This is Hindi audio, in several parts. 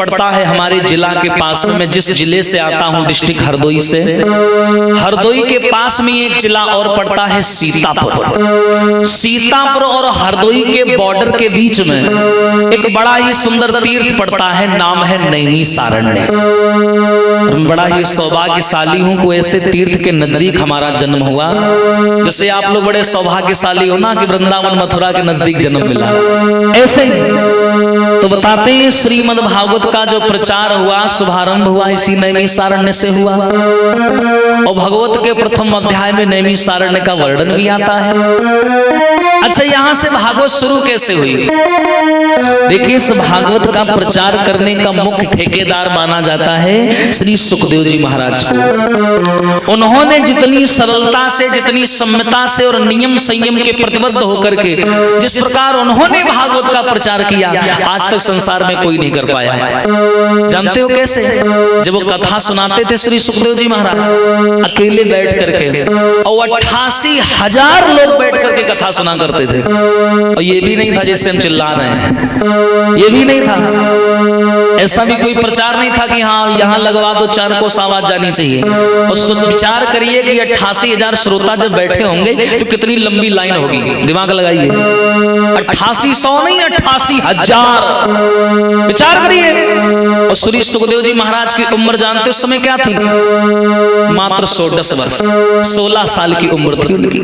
पड़ता है हमारे जिला के पास में। मैं जिस जिले से आता हूँ, डिस्ट्रिक्ट हरदोई से, हरदोई के पास में एक जिला और पड़ता है सीतापुर। सीतापुर और हरदोई के बॉर्डर के बीच में एक बड़ा ही सुंदर तीर्थ पड़ता है, नाम है नैमिषारण्य। बड़ा ही सौभाग्यशाली हूं को ऐसे तीर्थ के नजदीक हमारा जन्म हुआ। जैसे आप लोग बड़े सौभाग्यशाली हो ना कि वृंदावन मथुरा के नजदीक जन्म मिला, ऐसे ही तो बताते हैं श्रीमद् भागवत का जो प्रचार हुआ, शुभारंभ हुआ इसी नैमिषारण्य से हुआ। और भगवत के प्रथम अध्याय में नैमिषारण्य का वर्णन भी आता है। अच्छा, यहां से भागवत शुरू कैसे हुई? देखिए, इस भागवत का प्रचार करने का मुख्य ठेकेदार माना जाता है श्री सुखदेव जी महाराज को। उन्होंने जितनी सरलता से, जितनी सम्यता से और नियम संयम के प्रतिबद्ध होकर के जिस प्रकार उन्होंने भागवत का प्रचार किया, आज तक संसार में कोई नहीं कर पाया। जानते हो कैसे? जब वो कथा सुनाते थे श्री सुखदेव जी महाराज अकेले बैठ करके, और 88,000 लोग बैठ करके कथा सुना करते थे। और ये भी नहीं था जैसे हम चिल्ला रहे हैं, ये भी नहीं था, ऐसा भी कोई प्रचार नहीं था कि हाँ यहाँ लगवा दो 4 कोस आवाज जानी चाहिए। और विचार करिए कि 88,000 श्रोता जब बैठे होंगे तो कितनी लंबी लाइन होगी, दिमाग लगाइए। 8800 नहीं, 88,000, विचार करिए। और श्री सुखदेव जी महाराज की उम्र जानते उस समय क्या थी? मात्र 16 वर्ष, 16 साल की उम्र थी उनकी।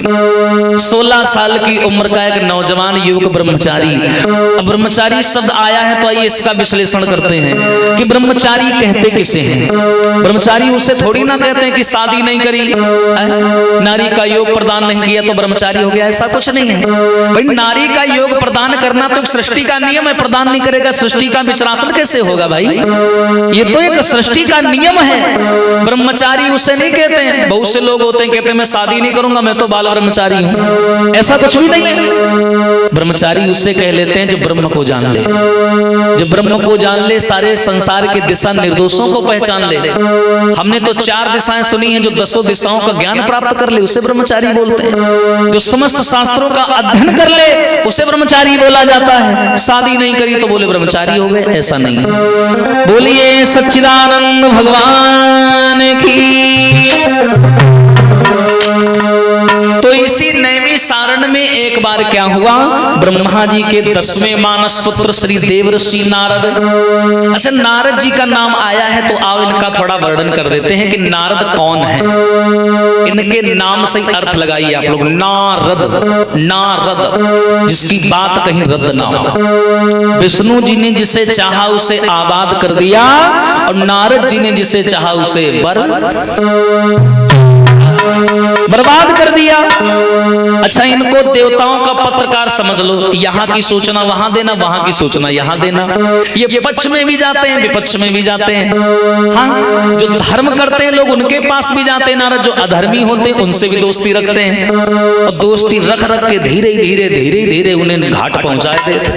16 साल की उम्र का एक नौजवान युवक ब्रह्मचारी। अब ब्रह्मचारी शब्द आया है तो आइए इसका विश्लेषण करते हैं कि ब्रह्मचारी कहते किसे हैं। ब्रह्मचारी उसे थोड़ी ना कहते हैं कि शादी नहीं करी, नारी का योग प्रदान नहीं किया तो ब्रह्मचारी हो गया, ऐसा कुछ नहीं है भाई। नारी का योग प्रदान करना तो एक सृष्टि का नियम है, प्रदान नहीं करेगा सृष्टि का विचराचल कैसे होगा भाई? ये तो एक सृष्टि का नियम है। ब्रह्मचारी उसे नहीं कहते हैं। बहुत से लोग होते हैं कहते हैं मैं शादी नहीं करूंगा, मैं तो बाल ब्रह्मचारी हूं, ऐसा कुछ भी नहीं है। ब्रह्मचारी उससे कह लेते हैं जो ब्रह्म को जान ले, जो ब्रह्म को जान ले, सारे संसार के दिशा निर्देशों को पहचान ले। हमने तो 4 दिशाएं सुनी हैं, जो 10 दिशाओं का ज्ञान प्राप्त कर ले उसे ब्रह्मचारी बोलते हैं। जो समस्त शास्त्रों का अध्ययन कर ले उसे ब्रह्मचारी बोला जाता है। शादी नहीं करी तो बोले ब्रह्मचारी हो गए, ऐसा नहीं है। बोलिए सच्चिदानंद भगवान की। तो इसी नैमिषारण्य में एक बार क्या हुआ, ब्रह्मा जी के 10वें मानस पुत्र श्री देवर्षि नारद। अच्छा, नारद जी का नाम आया है तो आओ इनका थोड़ा वर्णन कर देते हैं कि नारद कौन है। इनके नाम से ही अर्थ लगाइए आप लोग। नारद, नारद जिसकी बात कहीं रद्द ना हो। विष्णु जी ने जिसे चाहा उसे आबाद कर दिया और नारद जी ने जिसे चाहा उसे बर्बाद कर दिया। अच्छा, इनको देवताओं का पत्रकार समझ लो। यहाँ की सूचना वहां देना, वहां की सूचना यहाँ देना। ये पक्ष में भी जाते हैं, विपक्ष में भी जाते हैं। हाँ, जो धर्म करते हैं लोग उनके पास भी जाते हैं नारद, जो अधर्मी होते हैं उनसे भी दोस्ती रखते हैं। और दोस्ती रख रख के धीरे धीरे धीरे धीरे उन्हें घाट पहुंचा देते।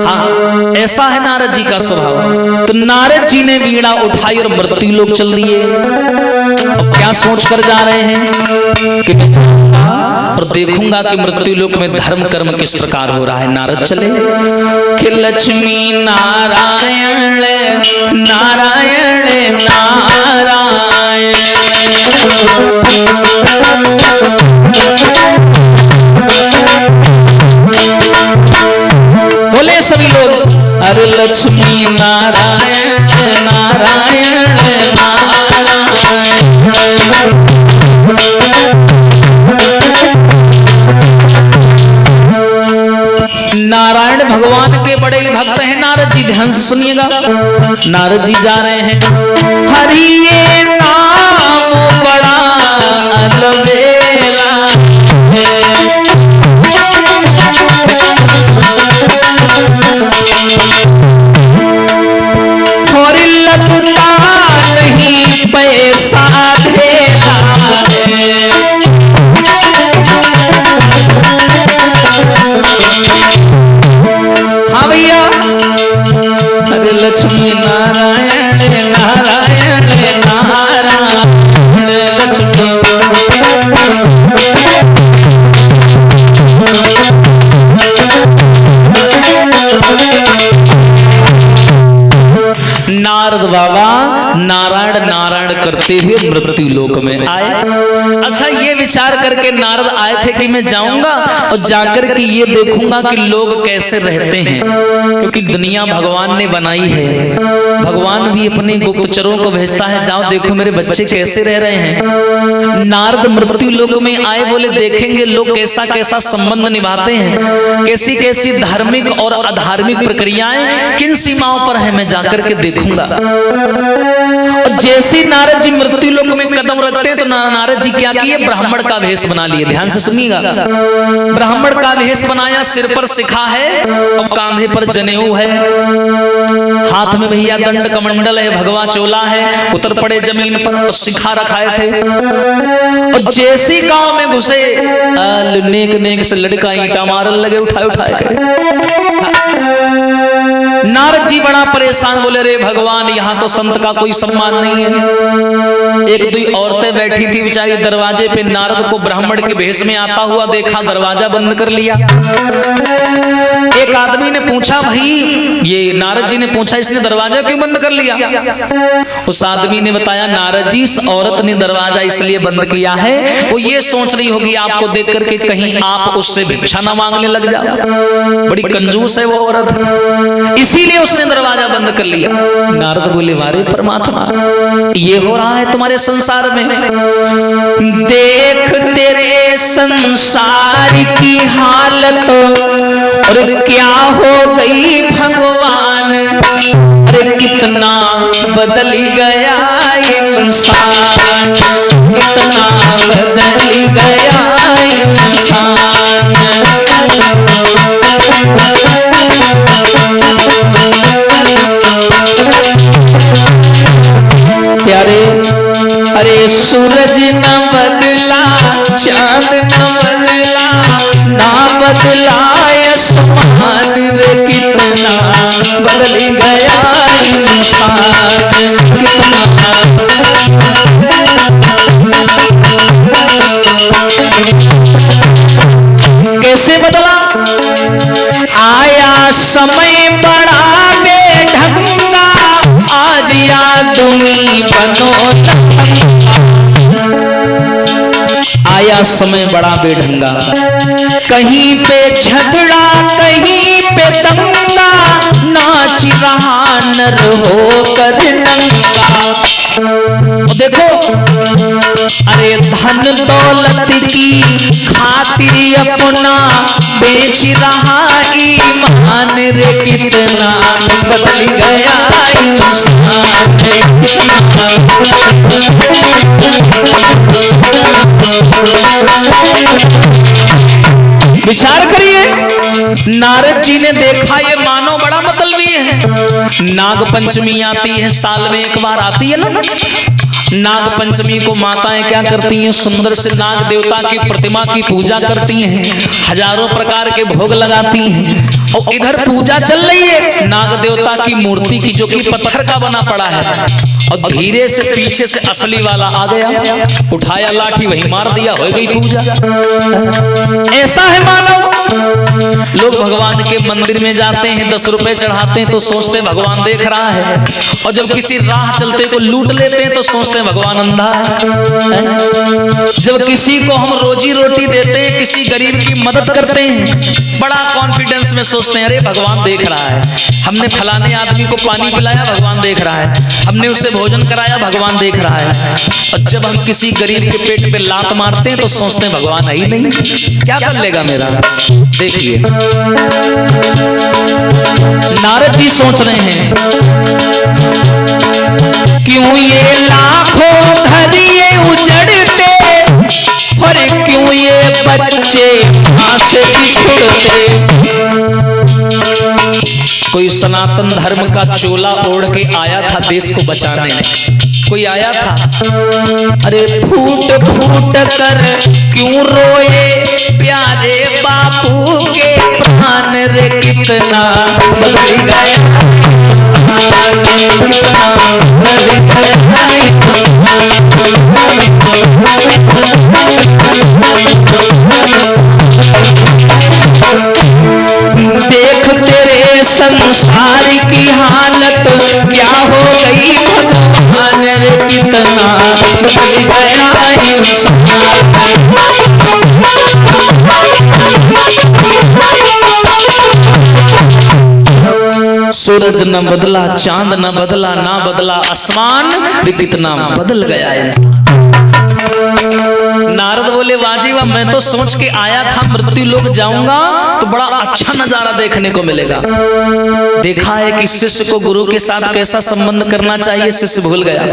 हाँ, ऐसा है नारद जी का स्वभाव। तो नारद जी ने वीणा उठाई और मृत्यु लोक चल दिए। अब क्या सोच कर जा रहे हैं कि मैं जाऊंगा और देखूंगा कि मृत्यु लोक में धर्म कर्म किस प्रकार हो रहा है। नारद चले कि लक्ष्मी नारायण नारायण नारायण। बोले सभी लोग, अरे लक्ष्मी नारायण नारायण नारायण। नारायण भगवान के बड़े भक्त हैं नारद जी, ध्यान से सुनिएगा। नारद जी जा रहे हैं, हरि ये नाम बड़ा अलबेला है। और लगता नहीं पैसा देला है। हाँ भैया, अरे लक्ष्मी नारायण नारायण नारायण लक्ष्मी। नारद बाबा नारायण नारायण करते हुए मृत्यु लोक में आए। अच्छा, ये विचार करके नारद आए थे कि मैं जाऊंगा और जाकर के ये देखूंगा कि लोग कैसे रहते हैं, क्योंकि दुनिया भगवान ने बनाई है। भगवान भी अपने गुप्तचरों को भेजता है, जाओ देखो मेरे बच्चे कैसे रह रहे हैं। नारद मृत्यु लोक में आए, बोले देखेंगे लोग कैसा कैसा संबंध निभाते हैं, कैसी कैसी धार्मिक और अधार्मिक प्रक्रियाएं किन सीमाओं पर है, मैं जाकर के देखूंगा। और जैसे नारद जी मृत्यु लोक में कदम रखते हैं तो नारद जी क्या किए, ब्राह्मण का भेष बना लिए। ध्यान से सुनिएगा, ब्राह्मण का भेष बनाया, सिर पर शिखा है और कांधे पर जनेऊ है, हाथ में भैया दंड कमंडल है, भगवा चोला है, उतर पड़े जमीन पर और शिखा रखाए थे। और जैसी गांव में घुसे, नेक नेक से लड़का ईंटा मारन लगे उठाए उठाए के। नारद जी बड़ा परेशान, बोले रे भगवान, यहाँ तो संत का कोई सम्मान नहीं है। एक दो औरतें बैठी थी बेचारी दरवाजे पे, नारद को ब्राह्मण के भेष में आता हुआ देखा, दरवाजा बंद कर लिया। एक आदमी ने पूछा, भाई ये नारद जी ने पूछा इसने दरवाजा क्यों बंद कर लिया? उस आदमी ने बताया, नारद जी इस औरत ने दरवाजा इसलिए बंद किया है, वो ये सोच रही होगी आपको देख करके कहीं आप उससे भिक्षा ना मांगने लग जाओ, बड़ी कंजूस है वो औरत, इसीलिए उसने दरवाजा बंद कर लिया। नारद बोले, वारे परमात्मा, ये हो रहा है तुम्हारे संसार में, देख तेरे संसार की हालत और क्या हो गई भगवान, अरे कितना बदल गया इंसान, कितना बदल गया इंसान। प्यारे, अरे सूरज न बदला, चांद न बदला, ना बदला आसमान, रे कितना बदल गया इंसान, कितना। कैसे बदला? आया समय बड़ा बेढंगा, आज यादुनी बनो तंगा। आया समय बड़ा बेढंगा, कहीं पे झगड़ा कहीं पे दंगा, नाच रहा नर होकर नंगा। देखो, अरे धन दौलत की खातिर अपना बेच रहा ईमान, रे कितना बदल गया इंसान, विचार करिए। नारद जी ने देखा ये मानव बड़ा मतलबी है। नाग पंचमी आती है, साल में एक बार आती है ना। नाग पंचमी को माताएं क्या करती हैं, सुंदर से नाग देवता की प्रतिमा की पूजा करती हैं, हजारों प्रकार के भोग लगाती हैं। और इधर पूजा चल रही है नाग देवता की मूर्ति की, जो कि पत्थर का बना पड़ा है, और धीरे से पीछे से असली वाला आ गया, उठाया लाठी वहीं मार दिया, हो गई पूजा। ऐसा है मानव। लोग भगवान के मंदिर में जाते हैं, 10 रुपए चढ़ाते हैं तो सोचते भगवान देख रहा है, और जब किसी राह चलते को लूट लेते हैं तो सोचते हैं भगवान अंधा है। जब किसी को हम रोजी रोटी देते हैं, किसी गरीब की मदद करते हैं, बड़ा कॉन्फिडेंस में सोचते हैं अरे भगवान देख रहा है। हमने फलाने आदमी को पानी पिलाया, भगवान देख रहा है। हमने उससे भोजन कराया, भगवान देख रहा है। और जब हम किसी गरीब के पेट पे लात मारते हैं तो सोचते हैं भगवान है ही नहीं, क्या कर लेगा मेरा। देखिए नारद जी सोच रहे हैं, क्यों ये लाखों घर ये उजड़ते, और क्यों ये बच्चे मां से बिछुड़ते। कोई सनातन धर्म का चोला ओढ़ के आया था देश को बचाने, कोई आया था, अरे फूट फूट कर क्यों रोए प्यारे बापू के प्राण, रे कितना बदल गया इंसान, कितना बदल गया देख तेरे संसार की हालत क्या हो सूरज न बदला, चांद न बदला, ना बदला आसमान, रे कितना बदल गया इंसान। नारद बोले वाजी वाह, मैं तो सोच के आया था मृत्यु लोक जाऊंगा तो बड़ा अच्छा नजारा देखने को मिलेगा। देखा है कि शिष्य को गुरु के साथ कैसा संबंध करना चाहिए, शिष्य भूल गया।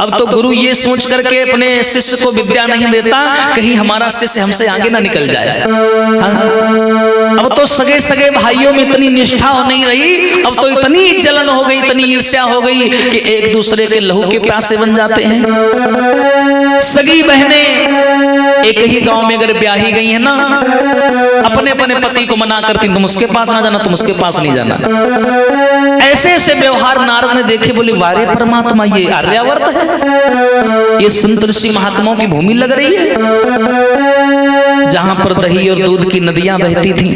अब तो गुरु ये सोच करके अपने शिष्य को विद्या नहीं देता, कहीं हमारा शिष्य हमसे आगे ना निकल जाए। अब तो सगे सगे भाइयों में इतनी निष्ठा हो नहीं रही, अब तो इतनी जलन हो गई, इतनी ईर्ष्या हो गई कि एक दूसरे के लहू के प्यासे बन जाते हैं। सगी बहनें एक ही गांव में अगर ब्याही गई है ना, अपने अपने पति को मना करती, तुम उसके पास ना जाना, तुम उसके पास नहीं जाना। ऐसे ऐसे व्यवहार नारद ने देखे, बोले वारे परमात्मा, ये आर्यावर्त है, ये संत ऋषि महात्माओं की भूमि लग रही है, जहां पर दही और दूध की नदियां बहती थी,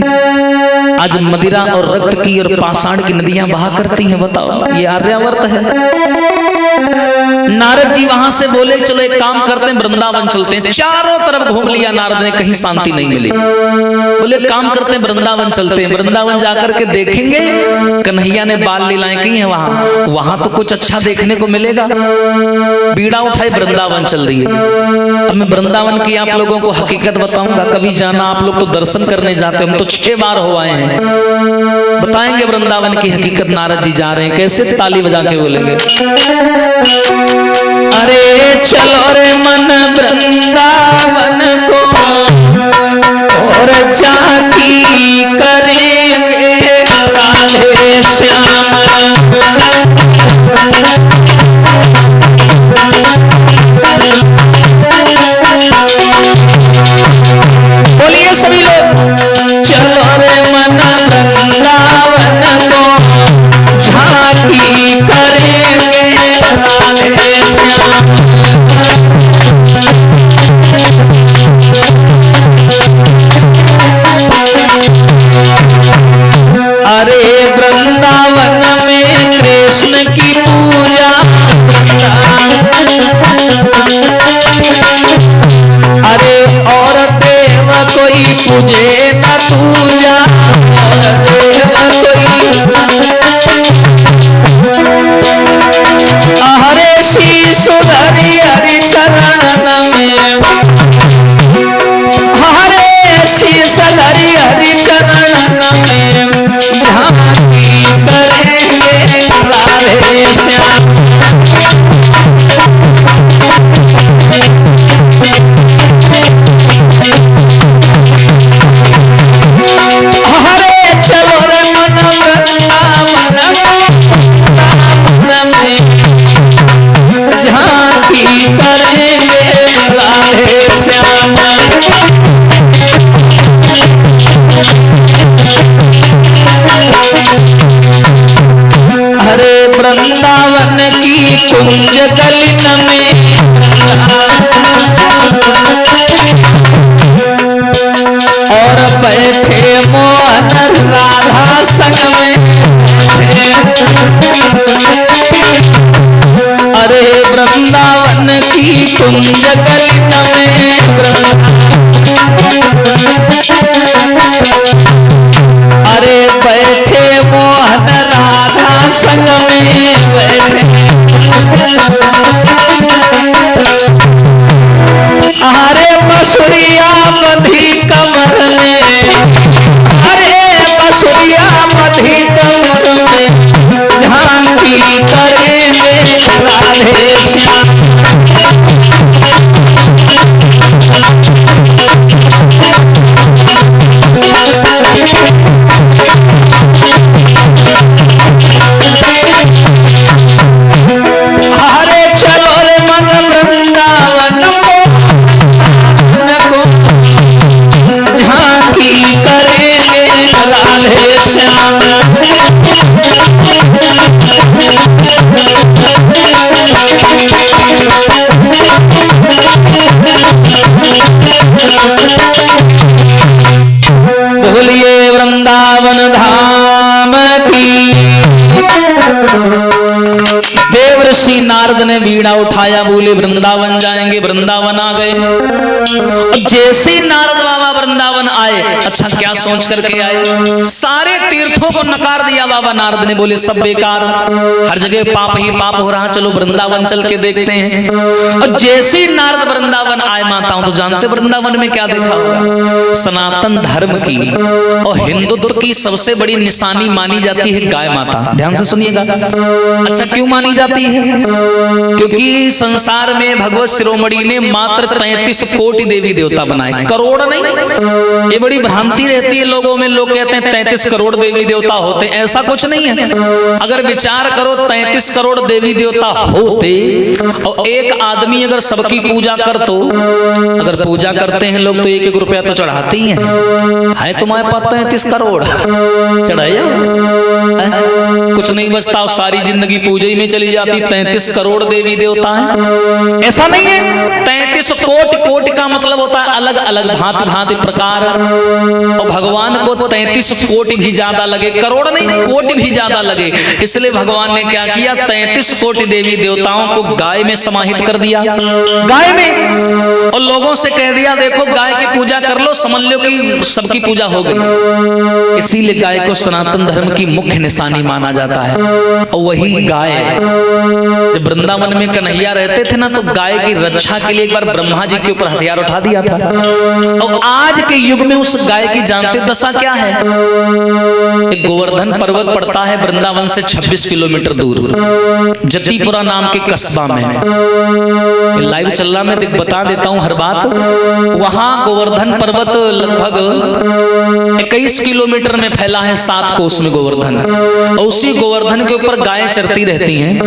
आज मदिरा और रक्त की और पाषाण की नदियां बहा करती हैं। बताओ, ये आर्यावर्त है। नारद जी वहां से बोले चलो एक काम करते हैं, वृंदावन चलते हैं। चारों तरफ घूम लिया नारद ने, कहीं शांति नहीं मिली। बोले काम करते हैं, वृंदावन चलते हैं। वृंदावन जाकर के देखेंगे कन्हैया ने बाल लीलाएं की हैं, वहां तो कुछ अच्छा देखने को मिलेगा। बीड़ा उठाए वृंदावन चल रही है। अब मैं वृंदावन की आप लोगों को हकीकत बताऊंगा, कभी जाना आप लोग तो दर्शन करने जाते, हम तो 6 बार हो आए हैं। बताएंगे वृंदावन की हकीकत। नारद जी जा रहे हैं, कैसे ताली बजा के बोलेंगे, अरे चलो रे मन वृंदावन को और झांकी करेंगे राधे श्याम। बोलिए सभी लोग, चलो रे मन वृंदावन को झांकी करेंगे राधे श्याम। अरे वृंदावन में कृष्ण की पूजा, अरे और देव कोई पूजे न पूजा, देव कोई, हरे सुधरी हरि चरण में, हरे सुधरी हरि चरण में झांकी करेंगे राधे श्याम। हरे चलो रे मन वृंदावन में झांकी करेंगे राधे श्याम। हरे वृंदावन की कुंज गलिन में, और बैठे मोहन राधा संग में, अरे वृंदावन की कुंज गलिन में, अरे बैठे मोहन राधा संग में बैठे, देवर्षि नारद ने वीणा उठाया, बोले वृंदावन जाएंगे। वृंदावन आ गए। जैसे ही नारद बाबा वृंदावन आए, अच्छा क्या सोच करके आए? सारे तीर्थों को नकार दिया बाबा नारद ने, बोले सब बेकार, हर जगह पाप ही पाप हो रहा, चलो वृंदावन चल के देखते हैं। और जैसे ही नारद वृंदावन आए, माताओं तो जानते वृंदावन में क्या देखा होगा? सनातन धर्म की और हिंदुत्व की सबसे बड़ी निशानी मानी जाती है गाय माता। ध्यान से सुनिएगा। अच्छा क्यों मानी जाती है? क्योंकि संसार में भगवत शिरोमणि ने मात्र 33 कोटि देवी देवता बनाए, करोड़ नहीं। ये बड़ी भ्रांति रहती है लोगों में, लोग कहते हैं 33 करोड़ देवी देवता होते, ऐसा कुछ नहीं है। अगर विचार करो 33 करोड़ देवी देवता होते और एक आदमी अगर सबकी पूजा कर, तो अगर पूजा करते हैं लोग तो 1-1 रुपया तो चढ़ाते ही है तुम्हारे पास 33 करोड़ चढ़ाया, कुछ नहीं बचता, सारी जिंदगी पूजा ही में चली जाती। 33 करोड़ देवी देवता हैं, ऐसा नहीं है। 33 कोटि, कोटि का मतलब होता है अलग अलग भांति भांति प्रकार, और भगवान को 33 कोटि भी ज्यादा लगे, करोड़ नहीं कोटि भी ज्यादा लगे, इसलिए भगवान ने क्या किया? 33 कोटि देवी देवताओं को गाय में समाहित कर दिया, गाय में, और लोगों से कह दिया देखो गाय की पूजा कर लो, समझ लो कि सबकी पूजा हो गई। इसीलिए गाय को सनातन धर्म की मुख्य निशानी माना जाता है। और वही गाय, जब वृंदावन में कन्हैया रहते थे ना, तो गाय की रक्षा के लिए एक बार ब्रह्मा जी के ऊपर हथियार उठा दिया था। और आज के युग में उस गाय की जानते दशा क्या है? एक गोवर्धन पर्वत पड़ता है वृंदावन से 26 किलोमीटर दूर, जतीपुरा नाम के कस्बा में। लाइव चल रहा, मैं बता देता हूं हर बात। वहां गोवर्धन पर्वत लगभग 21 किलोमीटर में फैला है, 7 कोस में गोवर्धन। और उसी गोवर्धन के ऊपर गायें चरती रहती हैं,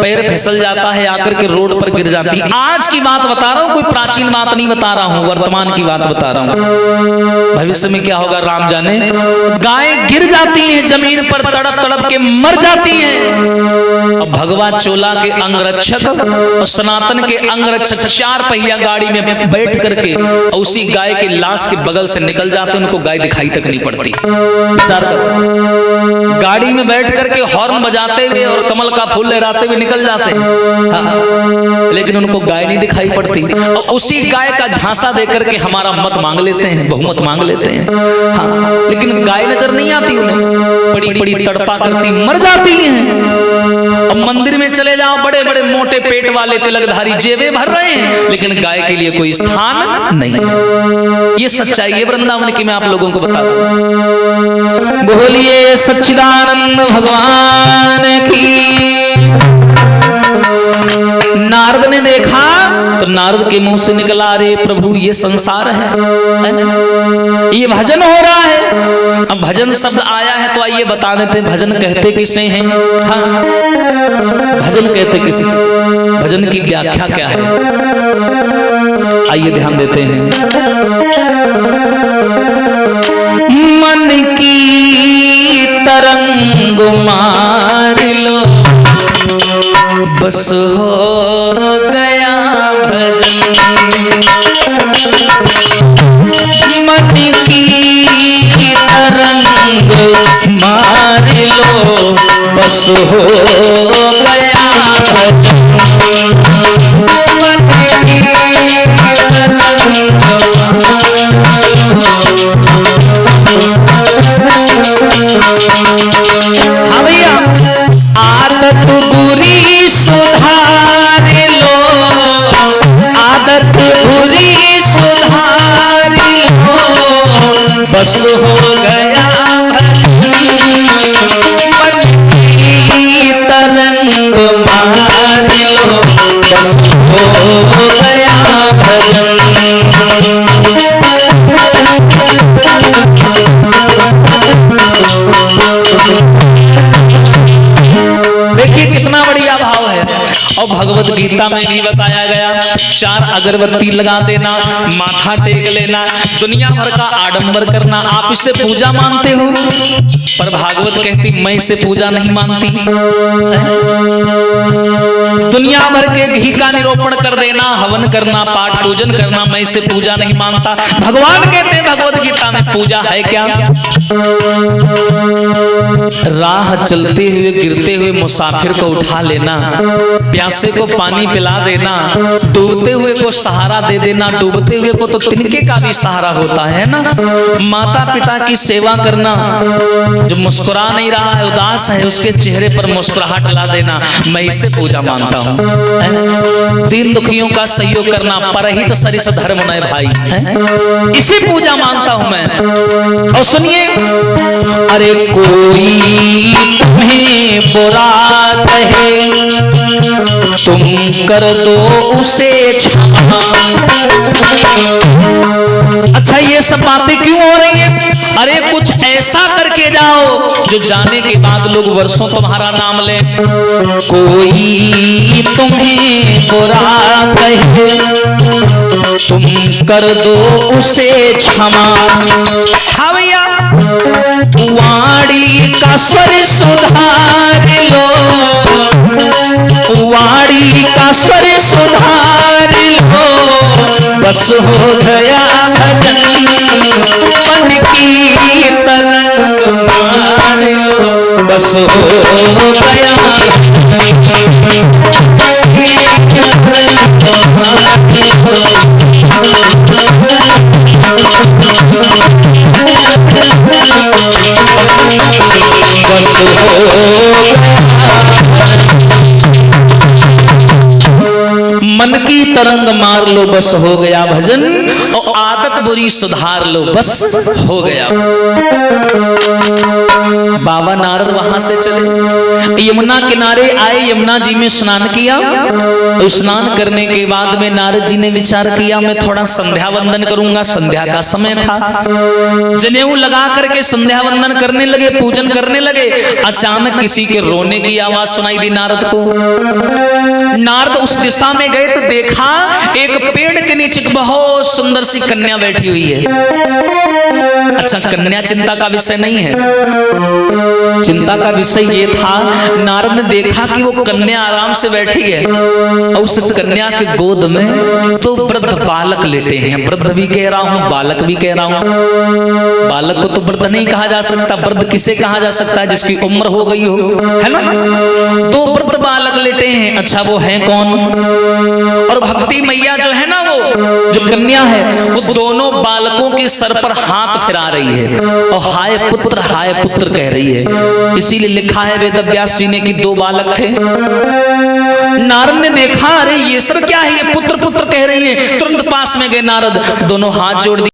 पैर फिसल जाता है, आकर के रोड पर गिर जाती। आज की बात बता रहा हूं, कोई प्राचीन बात नहीं बता रहा हूं, वर्तमान की बात बता रहा हूं। भविष्य में क्या होगा राम जाने। गायें गिर जाती हैं जमीन पर, तड़प तड़प के मर जाती हैं। और भगवा चोला के अंगरक्षक और सनातन के अंगरक्षक 4 पहिया गाड़ी में बैठ करके उसी गाय के लाश के बगल से निकल जाते, उनको गाय दिखाई तक नहीं पड़ती। विचार करो, गाड़ी में बैठ करके हॉर्न बजाते हुए और कमल का फूल लहराते हुए निकल जाते हैं, हाँ, लेकिन उनको गाय नहीं दिखाई पड़ती। और उसी गाय का झांसा देकर के हमारा मत मांग लेते हैं, बहुमत मांग लेते हैं, हाँ, लेकिन गाय नजर नहीं आती उन्हें, बड़ी बड़ी तड़पा करती मर जाती हैं। अब मंदिर में चले जाओ, बड़े बड़े मोटे पेट वाले तिलकधारी जेबे भर रहे हैं, लेकिन गाय के लिए कोई स्थान नहीं है। ये सच्चाई है वृंदावन की, मैं आप लोगों को बता दूं। बोलिए सच्चिदानंद भगवान की। नारद ने देखा तो नारद के मुंह से निकला, अरे प्रभु ये संसार है, ये भजन हो रहा है। अब भजन शब्द आया है तो आइए बता देते हैं भजन कहते किसे हैं। हाँ, भजन कहते किसे, भजन की व्याख्या क्या है, आइए ध्यान देते हैं। मन की तरंग मार लो, बस हो गया भजन। मन की तरंग मार लो, बस हो गया भजन। हाँ भैया, आदत बुरी सुधार लो, आदत बुरी सुधार लो, बस हो गया भजन। मन की तरंग मार लो, बस हो गया भजन। देखिए कितना बढ़िया भाव है। और भगवत गीता में भी बताया गया, 4 अगरबत्ती लगा देना, माथा टेक लेना, दुनिया भर का आडंबर करना, आप इसे पूजा मानते हो। पर भागवत कहती मैं इसे पूजा नहीं मानती। दुनिया भर के घी का निरूपण कर देना, हवन करना, पाठ पूजन करना, मैं इसे पूजा नहीं मानता। भगवान कहते हैं भगवत गीता में, पूजा है क्या? राह चलते हुए गिरते हुए मुसाफिर को उठा लेना, प्यासे को पानी पिला देना, डूबते हुए को सहारा दे देना। डूबते हुए को तो तिनके का भी सहारा होता है ना। माता पिता की सेवा करना, जो मुस्कुरा नहीं रहा है, उदास है, उसके चेहरे पर मुस्कुराहट ला देना, मैं इसे पूजा मानता हूँ। दीन दुखियों का सहयोग करना, परहित सरिस धर्म नय भाई, इसी पूजा मानता हूं मैं। और सुनिए, अरे कोई तुम्हें बुरा कहे, तुम कर दो उसे क्षमा। अच्छा, ये सब बातें क्यों हो रही है? अरे कुछ ऐसा करके जाओ जो जाने के बाद लोग वर्षों तुम्हारा नाम ले। कोई तुम्हें बुरा कहे, तुम कर दो उसे क्षमा। हाँ भैया, वाणी का स्वर सुधार लो, वाणी का स्वर सुधार लो, बस हो गया भजन मन की तरंग मार लो, बस हो गया मन की तरंग मार लो, बस हो गया भजन, और आदत बुरी सुधार लो, बस हो गया। बाबा नारद वहां से चले, यमुना किनारे आए, यमुना जी में स्नान किया। तो स्नान करने के बाद में नारद जी ने विचार किया, मैं थोड़ा संध्या वंदन करूंगा। संध्या का समय था, जनेऊ लगा करके संध्या वंदन करने लगे, पूजन करने लगे। अचानक किसी के रोने की आवाज सुनाई दी नारद को। नारद उस दिशा में गए तो देखा एक पेड़ के नीचे बहुत सुंदर सी कन्या बैठी हुई है। अच्छा, कन्या चिंता का विषय नहीं है, चिंता का विषय ये था, नारद ने देखा कि वो कन्या आराम से बैठी है और उस कन्या के गोद में तो वृद्ध बालक लेटे हैं। वृद्ध भी कह रहा हूं, बालक भी कह रहा हूं। बालक को तो वृद्ध नहीं कहा जा सकता, वृद्ध किसे कहा जा सकता है? जिसकी उम्र हो गई हो, है ना। तो वृद्ध बालक लेटे हैं। अच्छा, वो है कौन? और भक्ति मैया जो है ना, वो जो कन्या है, वो दोनों बालकों के सर पर हाथ फिरा रही है और हाय पुत्र कह रही है। इसीलिए लिखा है वेद व्यास जी ने कि दो बालक थे। नारद ने देखा, अरे ये सब क्या है, ये पुत्र कह रही है। तुरंत पास में गए नारद, दोनों हाथ जोड़ दिए।